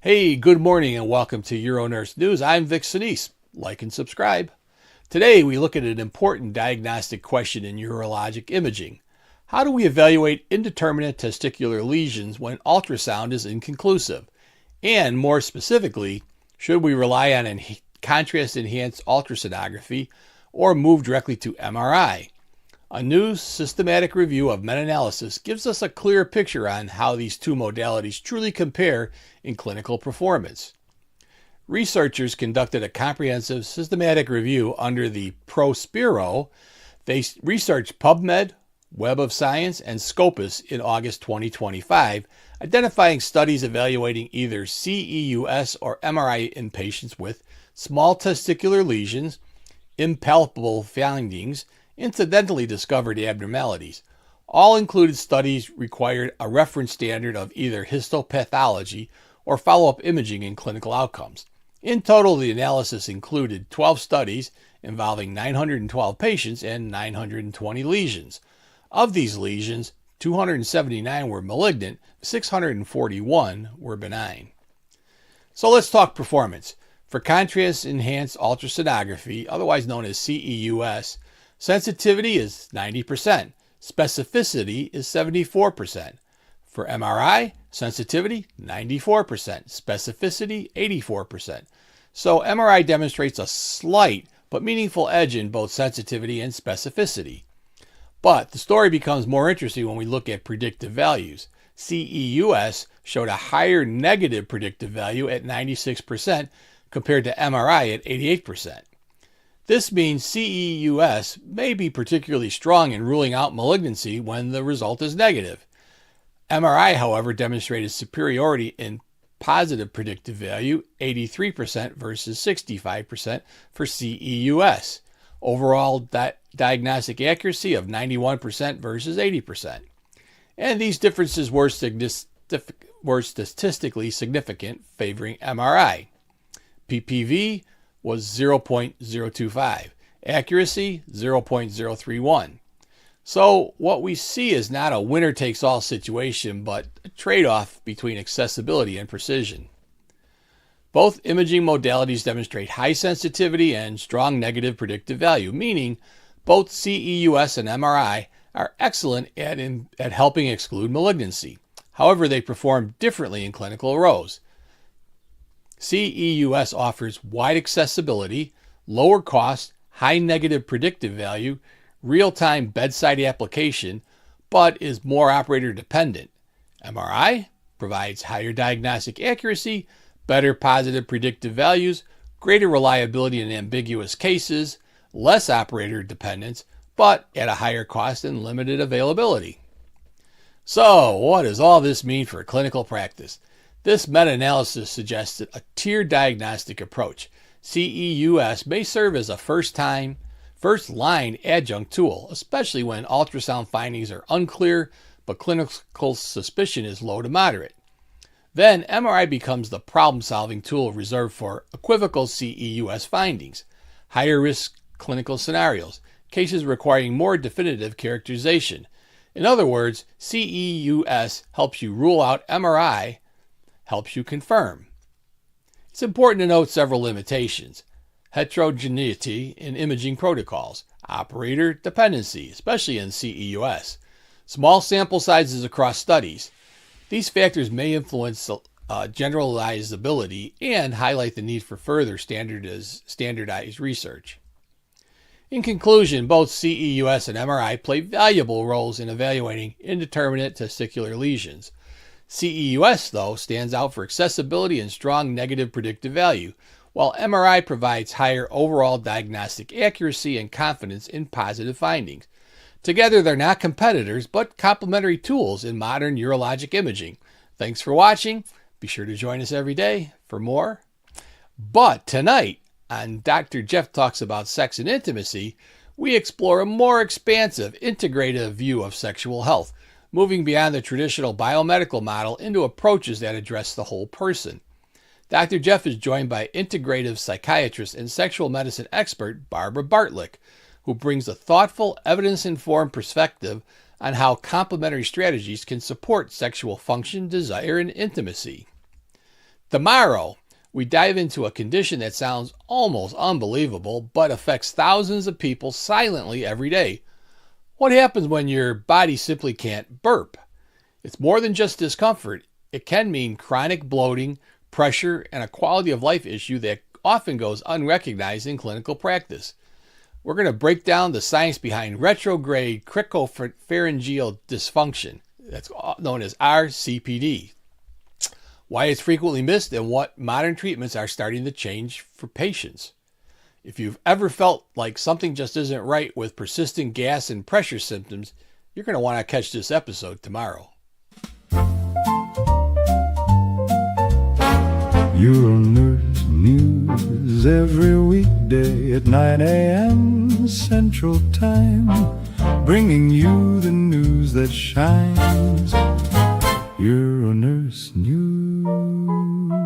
Hey, good morning and welcome to UroNurse News. I'm Vic Senese. Like and subscribe. Today we look at an important diagnostic question in urologic imaging. How do we evaluate indeterminate testicular lesions when ultrasound is inconclusive? And more specifically, should we rely on contrast-enhanced ultrasonography or move directly to MRI? A new systematic review of meta-analysis gives us a clear picture on how these two modalities truly compare in clinical performance. Researchers conducted a comprehensive systematic review under the Prospero. They researched PubMed, Web of Science, and Scopus in August 2025, identifying studies evaluating either CEUS or MRI in patients with small testicular lesions, impalpable findings, incidentally discovered abnormalities. All included studies required a reference standard of either histopathology or follow-up imaging in clinical outcomes. In total, the analysis included 12 studies involving 912 patients and 920 lesions. Of these lesions, 279 were malignant, 641 were benign. So let's talk performance. For contrast-enhanced ultrasonography, otherwise known as CEUS, sensitivity is 90%. Specificity is 74%. For MRI, sensitivity 94%. Specificity 84%. So MRI demonstrates a slight but meaningful edge in both sensitivity and specificity. But the story becomes more interesting when we look at predictive values. CEUS showed a higher negative predictive value at 96% compared to MRI at 88%. This means CEUS may be particularly strong in ruling out malignancy when the result is negative. MRI, however, demonstrated superiority in positive predictive value, 83% versus 65% for CEUS. Overall diagnostic accuracy of 91% versus 80%. And these differences were statistically significant, favoring MRI. PPV was 0.025. Accuracy, 0.031. So what we see is not a winner-takes-all situation, but a trade-off between accessibility and precision. Both imaging modalities demonstrate high sensitivity and strong negative predictive value, meaning both CEUS and MRI are excellent at helping exclude malignancy. However, they perform differently in clinical roles. CEUS offers wide accessibility, lower cost, high negative predictive value, real-time bedside application, but is more operator dependent. MRI provides higher diagnostic accuracy, better positive predictive values, greater reliability in ambiguous cases, less operator dependence, but at a higher cost and limited availability. So, what does all this mean for clinical practice? This meta-analysis suggested a tiered diagnostic approach. CEUS may serve as a first-line adjunct tool, especially when ultrasound findings are unclear but clinical suspicion is low to moderate. Then MRI becomes the problem-solving tool reserved for equivocal CEUS findings, higher-risk clinical scenarios, cases requiring more definitive characterization. In other words, CEUS helps you rule out, MRI helps you confirm. It's important to note several limitations. Heterogeneity in imaging protocols, operator dependency, especially in CEUS, small sample sizes across studies. These factors may influence generalizability and highlight the need for further standardized research. In conclusion, both CEUS and MRI play valuable roles in evaluating indeterminate testicular lesions. CEUS, though, stands out for accessibility and strong negative predictive value, while MRI provides higher overall diagnostic accuracy and confidence in positive findings. Together, they're not competitors, but complementary tools in modern urologic imaging. Thanks for watching. Be sure to join us every day for more. But tonight, on Dr. Jeff Talks About Sex and Intimacy, we explore a more expansive, integrative view of sexual health, moving beyond the traditional biomedical model into approaches that address the whole person. Dr. Jeff is joined by integrative psychiatrist and sexual medicine expert Barbara Bartlick, who brings a thoughtful, evidence-informed perspective on how complementary strategies can support sexual function, desire, and intimacy. Tomorrow, we dive into a condition that sounds almost unbelievable, but affects thousands of people silently every day. What happens when your body simply can't burp? It's more than just discomfort. It can mean chronic bloating, pressure, and a quality of life issue that often goes unrecognized in clinical practice. We're going to break down the science behind retrograde cricopharyngeal dysfunction, that's known as RCPD, why it's frequently missed, and what modern treatments are starting to change for patients. If you've ever felt like something just isn't right with persistent gas and pressure symptoms, you're going to want to catch this episode tomorrow. UroNurse News every weekday at 9 a.m. Central Time, bringing you the news that shines. UroNurse News.